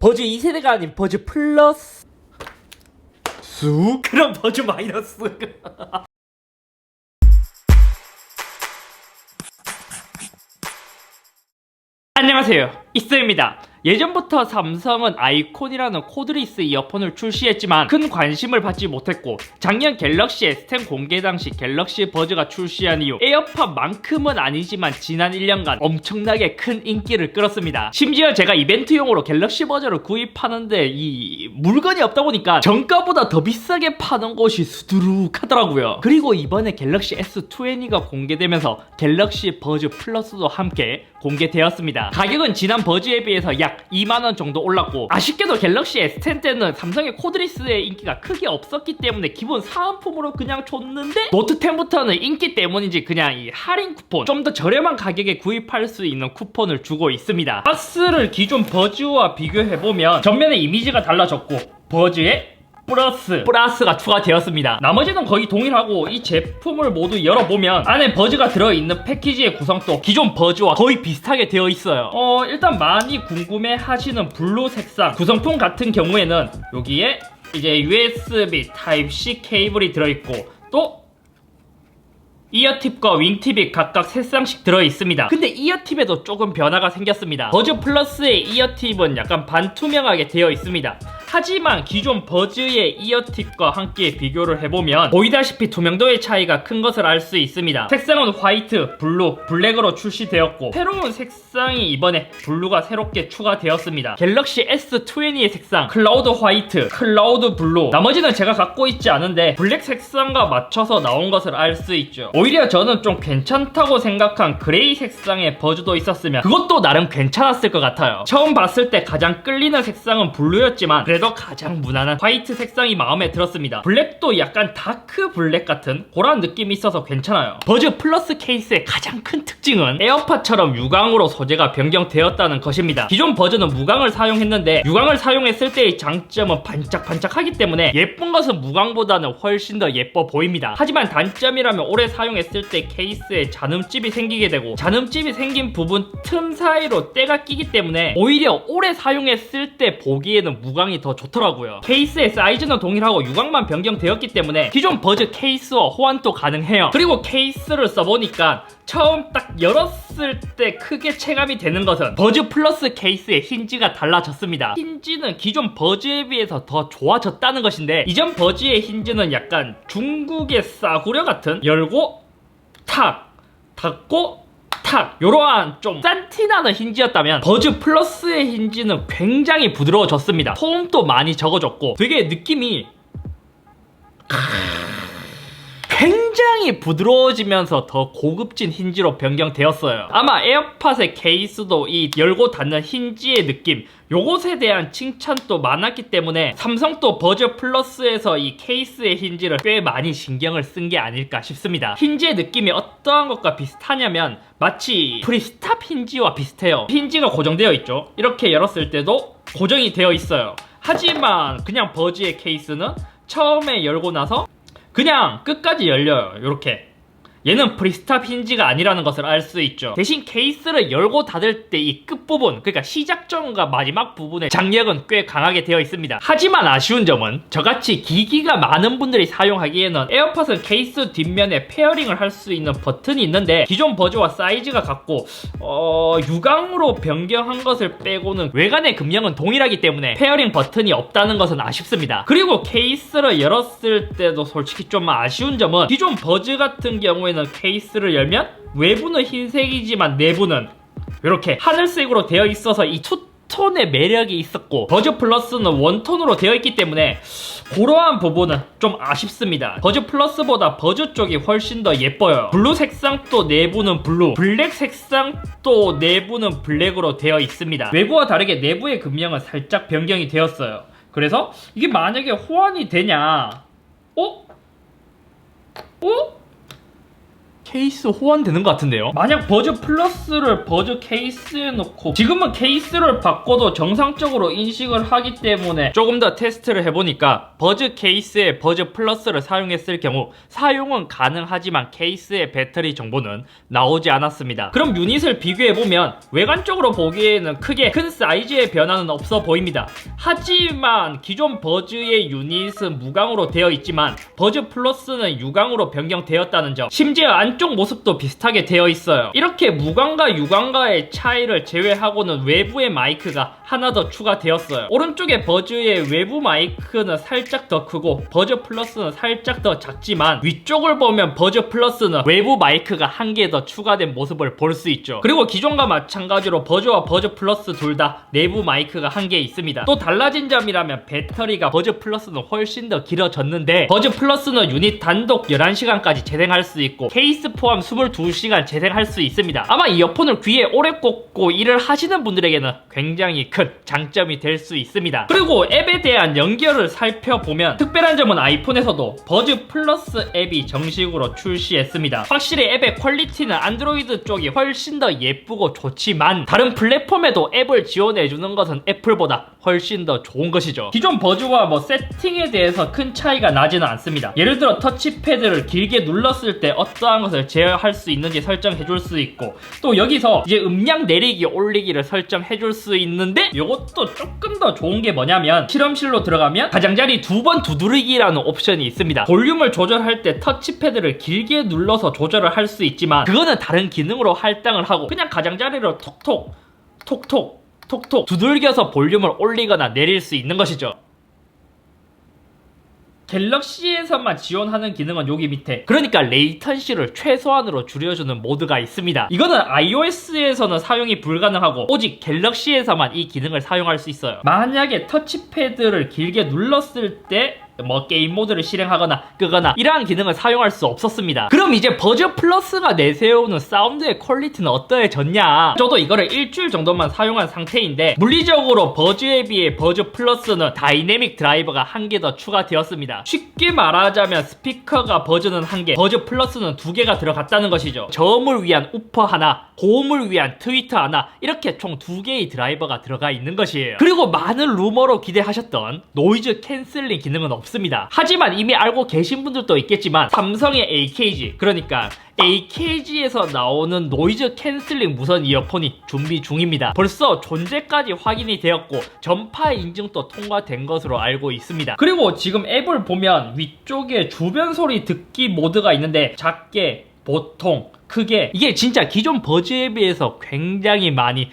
버즈 2세대가 아닌 버즈 플러스 그럼 버즈 마이너스. 안녕하세요, 이스입니다. 예전부터 삼성은 아이콘이라는 코드리스 이어폰을 출시했지만 큰 관심을 받지 못했고, 작년 갤럭시 S10 공개 당시 갤럭시 버즈가 출시한 이후 에어팟만큼은 아니지만 지난 1년간 엄청나게 큰 인기를 끌었습니다. 심지어 제가 이벤트용으로 갤럭시 버즈를 구입하는데 이 물건이 없다 보니까 정가보다 더 비싸게 파는 곳이 수두룩하더라고요. 그리고 이번에 갤럭시 S20가 공개되면서 갤럭시 버즈 플러스도 함께 공개되었습니다. 가격은 지난 버즈에 비해서 약 2만원 정도 올랐고, 아쉽게도 갤럭시 S10 때는 삼성의 코드리스의 인기가 크게 없었기 때문에 기본 사은품으로 그냥 줬는데, 노트 10부터는 인기 때문인지 그냥 이 할인 쿠폰, 좀 더 저렴한 가격에 구입할 수 있는 쿠폰을 주고 있습니다. 박스를 기존 버즈와 비교해보면 전면의 이미지가 달라졌고, 버즈의 플러스가 추가되었습니다. 나머지는 거의 동일하고, 이 제품을 모두 열어보면 안에 버즈가 들어있는 패키지의 구성도 기존 버즈와 거의 비슷하게 되어 있어요. 일단 많이 궁금해 하시는 블루 색상 구성품 같은 경우에는 여기에 이제 USB Type-C 케이블이 들어있고, 또 이어팁과 윙팁이 각각 3쌍씩 들어있습니다. 근데 이어팁에도 조금 변화가 생겼습니다. 버즈 플러스의 이어팁은 약간 반투명하게 되어 있습니다. 하지만 기존 버즈의 이어팁과 함께 비교를 해보면 보이다시피 투명도의 차이가 큰 것을 알 수 있습니다. 색상은 화이트, 블루, 블랙으로 출시되었고, 새로운 색상이 이번에 블루가 새롭게 추가되었습니다. 갤럭시 S20의 색상 클라우드 화이트, 클라우드 블루, 나머지는 제가 갖고 있지 않은데 블랙 색상과 맞춰서 나온 것을 알 수 있죠. 오히려 저는 좀 괜찮다고 생각한 그레이 색상의 버즈도 있었으면 그것도 나름 괜찮았을 것 같아요. 처음 봤을 때 가장 끌리는 색상은 블루였지만 그래도 가장 무난한 화이트 색상이 마음에 들었습니다. 블랙도 약간 다크 블랙 같은 그런 느낌이 있어서 괜찮아요. 버즈 플러스 케이스의 가장 큰 특징은 에어팟처럼 유광으로 소재가 변경되었다는 것입니다. 기존 버즈는 무광을 사용했는데, 유광을 사용했을 때의 장점은 반짝반짝하기 때문에 예쁜 것은 무광보다는 훨씬 더 예뻐 보입니다. 하지만 단점이라면 오래 사용했을 때 케이스에 잔음집이 생기게 되고, 잔음집이 생긴 부분 틈 사이로 때가 끼기 때문에 오히려 오래 사용했을 때 보기에는 무광이 더 좋더라고요. 케이스의 사이즈는 동일하고 유광만 변경되었기 때문에 기존 버즈 케이스와 호환도 가능해요. 그리고 케이스를 써보니까 처음 딱 열었을 때 크게 체감이 되는 것은 버즈 플러스 케이스의 힌지가 달라졌습니다. 힌지는 기존 버즈에 비해서 더 좋아졌다는 것인데, 이전 버즈의 힌지는 약간 중국의 싸구려 같은 열고 탁 닫고 탁 요러한 좀 싼티나는 힌지였다면, 버즈 플러스의 힌지는 굉장히 부드러워졌습니다. 소음도 많이 적어졌고 되게 느낌이 굉장히 부드러워지면서 더 고급진 힌지로 변경되었어요. 아마 에어팟의 케이스도 이 열고 닫는 힌지의 느낌, 요것에 대한 칭찬도 많았기 때문에 삼성도 버즈 플러스에서 이 케이스의 힌지를 꽤 많이 신경을 쓴 게 아닐까 싶습니다. 힌지의 느낌이 어떠한 것과 비슷하냐면 마치 프리스탑 힌지와 비슷해요. 힌지가 고정되어 있죠. 이렇게 열었을 때도 고정이 되어 있어요. 하지만 그냥 버즈의 케이스는 처음에 열고 나서 그냥 끝까지 열려요. 이렇게. 얘는 프리스탑 힌지가 아니라는 것을 알 수 있죠. 대신 케이스를 열고 닫을 때 이 끝부분, 그러니까 시작점과 마지막 부분의 장력은 꽤 강하게 되어 있습니다. 하지만 아쉬운 점은 저같이 기기가 많은 분들이 사용하기에는 에어팟은 케이스 뒷면에 페어링을 할 수 있는 버튼이 있는데, 기존 버즈와 사이즈가 같고 유광으로 변경한 것을 빼고는 외관의 금형은 동일하기 때문에 페어링 버튼이 없다는 것은 아쉽습니다. 그리고 케이스를 열었을 때도 솔직히 좀 아쉬운 점은, 기존 버즈 같은 경우에 케이스를 열면 외부는 흰색이지만 내부는 이렇게 하늘색으로 되어 있어서 이 투톤의 매력이 있었고, 버즈 플러스는 원톤으로 되어 있기 때문에 그러한 부분은 좀 아쉽습니다. 버즈 플러스보다 버즈 쪽이 훨씬 더 예뻐요. 블루 색상도 내부는 블루, 블랙 색상도 내부는 블랙으로 되어 있습니다. 외부와 다르게 내부의 금형은 살짝 변경이 되었어요. 그래서 이게 만약에 호환이 되냐? 케이스 호환되는 것 같은데요. 만약 버즈 플러스를 버즈 케이스에 넣고 지금은 케이스를 바꿔도 정상적으로 인식을 하기 때문에 조금 더 테스트를 해보니까 버즈 케이스에 버즈 플러스를 사용했을 경우 사용은 가능하지만 케이스의 배터리 정보는 나오지 않았습니다. 그럼 유닛을 비교해보면 외관적으로 보기에는 크게 큰 사이즈의 변화는 없어 보입니다. 하지만 기존 버즈의 유닛은 무광으로 되어 있지만 버즈 플러스는 유광으로 변경되었다는 점, 심지어 안쪽 모습도 비슷하게 되어 있어요. 이렇게 무광과 유광과의 차이를 제외하고는 외부의 마이크가 하나 더 추가되었어요. 오른쪽에 버즈의 외부 마이크는 살짝 더 크고 버즈 플러스는 살짝 더 작지만 위쪽을 보면 버즈 플러스는 외부 마이크가 한 개 더 추가된 모습을 볼 수 있죠. 그리고 기존과 마찬가지로 버즈와 버즈 플러스 둘 다 내부 마이크가 한 개 있습니다. 또 달라진 점이라면 배터리가 버즈 플러스는 훨씬 더 길어졌는데 버즈 플러스는 유닛 단독 11시간까지 재생할 수 있고 케이스 포함 22시간 재생할 수 있습니다. 아마 이어폰을 귀에 오래 꽂고 일을 하시는 분들에게는 굉장히 큰 장점이 될 수 있습니다. 그리고 앱에 대한 연결을 살펴보면 특별한 점은 아이폰에서도 버즈 플러스 앱이 정식으로 출시했습니다. 확실히 앱의 퀄리티는 안드로이드 쪽이 훨씬 더 예쁘고 좋지만 다른 플랫폼에도 앱을 지원해주는 것은 애플보다 훨씬 더 좋은 것이죠. 기존 버즈와 세팅에 대해서 큰 차이가 나지는 않습니다. 예를 들어 터치패드를 길게 눌렀을 때 어떠한 것을 제어할 수 있는지 설정해줄 수 있고 또 여기서 이제 음량 내리기 올리기를 설정해줄 수 있는데 이것도 조금 더 좋은 게 뭐냐면 실험실로 들어가면 가장자리 2번 두드리기라는 옵션이 있습니다. 볼륨을 조절할 때 터치패드를 길게 눌러서 조절을 할 수 있지만 그거는 다른 기능으로 할당을 하고 그냥 가장자리로 톡톡 톡톡 톡톡 두들겨서 볼륨을 올리거나 내릴 수 있는 것이죠. 갤럭시에서만 지원하는 기능은 여기 밑에, 그러니까 레이턴시를 최소한으로 줄여주는 모드가 있습니다. 이거는 iOS에서는 사용이 불가능하고 오직 갤럭시에서만 이 기능을 사용할 수 있어요. 만약에 터치패드를 길게 눌렀을 때 게임 모드를 실행하거나 끄거나 이러한 기능을 사용할 수 없었습니다. 그럼 이제 버즈 플러스가 내세우는 사운드의 퀄리티는 어떠해졌냐? 저도 이거를 일주일 정도만 사용한 상태인데 물리적으로 버즈에 비해 버즈 플러스는 다이내믹 드라이버가 한 개 더 추가되었습니다. 쉽게 말하자면 스피커가 버즈는 한 개, 버즈 플러스는 두 개가 들어갔다는 것이죠. 저음을 위한 우퍼 하나, 고음을 위한 트위터 하나, 이렇게 총 두 개의 드라이버가 들어가 있는 것이에요. 그리고 많은 루머로 기대하셨던 노이즈 캔슬링 기능은 없습니다. 하지만 이미 알고 계신 분들도 있겠지만 삼성의 AKG, 그러니까 AKG에서 나오는 노이즈 캔슬링 무선 이어폰이 준비 중입니다. 벌써 존재까지 확인이 되었고 전파 인증도 통과된 것으로 알고 있습니다. 그리고 지금 앱을 보면 위쪽에 주변 소리 듣기 모드가 있는데 작게, 보통, 크게, 이게 진짜 기존 버즈에 비해서 굉장히 많이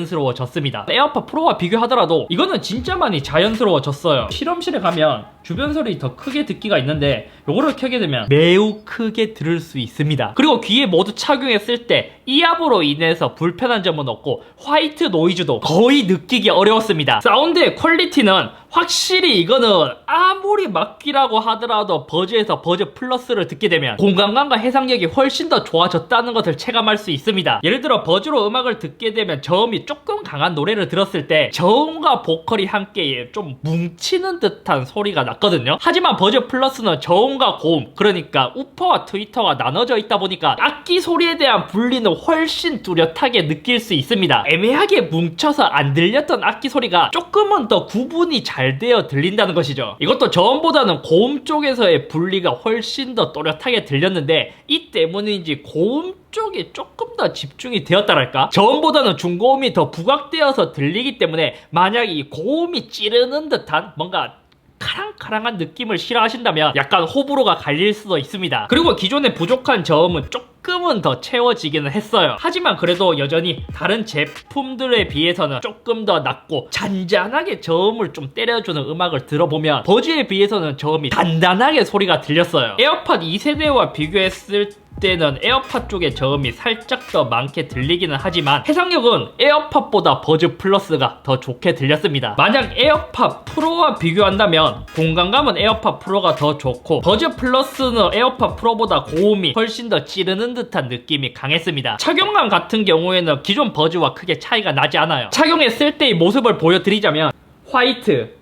자연스러워졌습니다. 에어팟 프로와 비교하더라도 이거는 진짜 많이 자연스러워졌어요. 실험실에 가면 주변 소리 더 크게 듣기가 있는데 요거를 켜게 되면 매우 크게 들을 수 있습니다. 그리고 귀에 모두 착용했을 때 이압으로 인해서 불편한 점은 없고 화이트 노이즈도 거의 느끼기 어려웠습니다. 사운드의 퀄리티는 확실히 이거는 아무리 막기라고 하더라도 버즈에서 버즈 플러스를 듣게 되면 공간감과 해상력이 훨씬 더 좋아졌다는 것을 체감할 수 있습니다. 예를 들어 버즈로 음악을 듣게 되면 저음이 조금 강한 노래를 들었을 때 저음과 보컬이 함께 좀 뭉치는 듯한 소리가 났거든요. 하지만 버즈 플러스는 저음과 고음, 그러니까 우퍼와 트위터가 나눠져 있다 보니까 악기 소리에 대한 분리는 훨씬 뚜렷하게 느낄 수 있습니다. 애매하게 뭉쳐서 안 들렸던 악기 소리가 조금은 더 구분이 잘 되어 들린다는 것이죠. 이것도 저음보다는 고음 쪽에서의 분리가 훨씬 더 또렷하게 들렸는데 이 때문인지 고음 쪽에 조금 더 집중이 되었다랄까? 저음보다는 중고음이 더 부각되어서 들리기 때문에 만약 이 고음이 찌르는 듯한 뭔가 카랑카랑한 느낌을 싫어하신다면 약간 호불호가 갈릴 수도 있습니다. 그리고 기존의 부족한 저음은 조금은 더 채워지기는 했어요. 하지만 그래도 여전히 다른 제품들에 비해서는 조금 더 낮고 잔잔하게 저음을 좀 때려주는 음악을 들어보면 버즈에 비해서는 저음이 단단하게 소리가 들렸어요. 에어팟 2세대와 비교했을 때는 에어팟 쪽의 저음이 살짝 더 많게 들리기는 하지만 해상력은 에어팟보다 버즈 플러스가 더 좋게 들렸습니다. 만약 에어팟 프로와 비교한다면 공간감은 에어팟 프로가 더 좋고 버즈 플러스는 에어팟 프로보다 고음이 훨씬 더 찌르는 듯한 느낌이 강했습니다. 착용감 같은 경우에는 기존 버즈와 크게 차이가 나지 않아요. 착용했을 때의 모습을 보여드리자면 화이트,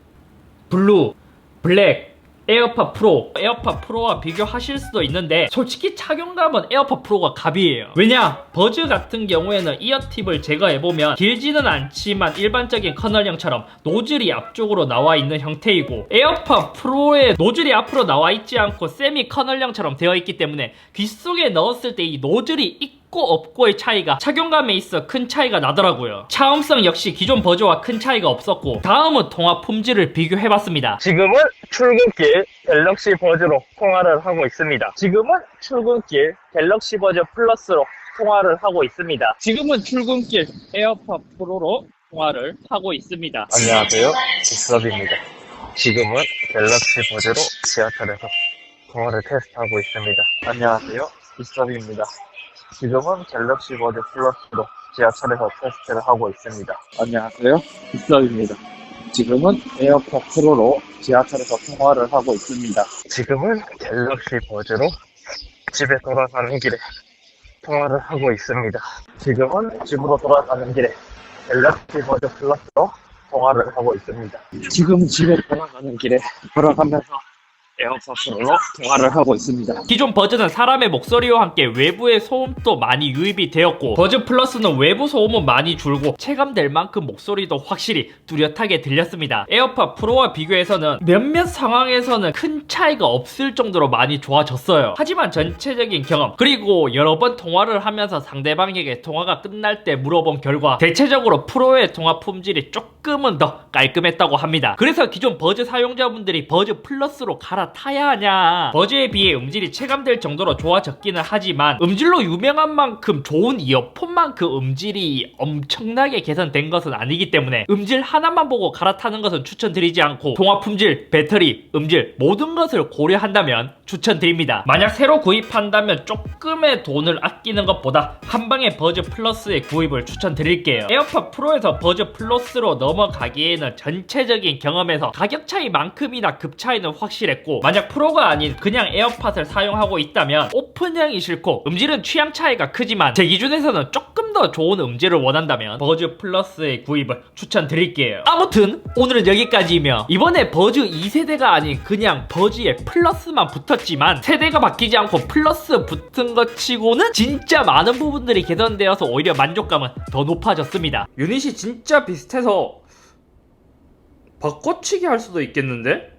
블루, 블랙, 에어팟 프로, 에어팟 프로와 비교하실 수도 있는데 솔직히 착용감은 에어팟 프로가 갑이에요. 왜냐? 버즈 같은 경우에는 이어팁을 제거해보면 길지는 않지만 일반적인 커널형처럼 노즐이 앞쪽으로 나와 있는 형태이고, 에어팟 프로의 노즐이 앞으로 나와 있지 않고 세미 커널형처럼 되어 있기 때문에 귀 속에 넣었을 때 이 노즐이 있고 없고의 차이가 착용감에 있어 큰 차이가 나더라고요. 차음성 역시 기존 버즈와 큰 차이가 없었고, 다음은 통화 품질을 비교해봤습니다. 지금은 출근길 갤럭시 버즈로 통화를 하고 있습니다. 지금은 출근길 갤럭시 버즈 플러스로 통화를 하고 있습니다. 지금은 출근길 에어팟 프로로 통화를 하고 있습니다. 안녕하세요, 빅섭입니다. 지금은 갤럭시 버즈로 지하철에서 통화를 테스트하고 있습니다. 안녕하세요, 빅섭입니다. 지금은 갤럭시 버즈 플러스로 지하철에서 테스트를 하고 있습니다. 안녕하세요, 빅섭입니다. 지금은 에어팟 프로로 지하철에서 통화를 하고 있습니다. 지금은 갤럭시 버즈로 집에 돌아가는 길에 통화를 하고 있습니다. 지금은 집으로 돌아가는 길에 갤럭시 버즈 플러스로 통화를 하고 있습니다. 지금 집에 돌아가는 길에 돌아가면서 에어팟 프로로 통화를 하고 있습니다. 기존 버즈는 사람의 목소리와 함께 외부의 소음도 많이 유입이 되었고, 버즈 플러스는 외부 소음은 많이 줄고 체감될 만큼 목소리도 확실히 뚜렷하게 들렸습니다. 에어팟 프로와 비교해서는 몇몇 상황에서는 큰 차이가 없을 정도로 많이 좋아졌어요. 하지만 전체적인 경험, 그리고 여러 번 통화를 하면서 상대방에게 통화가 끝날 때 물어본 결과 대체적으로 프로의 통화 품질이 조금은 더 깔끔했다고 합니다. 그래서 기존 버즈 사용자분들이 버즈 플러스로 갈아타야 하냐, 버즈에 비해 음질이 체감될 정도로 좋아졌기는 하지만 음질로 유명한 만큼 좋은 이어폰만큼 음질이 엄청나게 개선된 것은 아니기 때문에 음질 하나만 보고 갈아타는 것은 추천드리지 않고 통화 품질, 배터리, 음질 모든 것을 고려한다면 추천드립니다. 만약 새로 구입한다면 조금의 돈을 아끼는 것보다 한방에 버즈 플러스의 구입을 추천드릴게요. 에어팟 프로에서 버즈 플러스로 넘어가기에는 전체적인 경험에서 가격 차이만큼이나 급 차이는 확실했고, 만약 프로가 아닌 그냥 에어팟을 사용하고 있다면 오픈형이 싫고 음질은 취향 차이가 크지만 제 기준에서는 조금 더 좋은 음질을 원한다면 버즈 플러스의 구입을 추천드릴게요. 아무튼 오늘은 여기까지이며, 이번에 버즈 2세대가 아닌 그냥 버즈에 플러스만 붙었지만 세대가 바뀌지 않고 플러스 붙은 것 치고는 진짜 많은 부분들이 개선되어서 오히려 만족감은 더 높아졌습니다. 유닛이 진짜 비슷해서 바꿔치기 할 수도 있겠는데?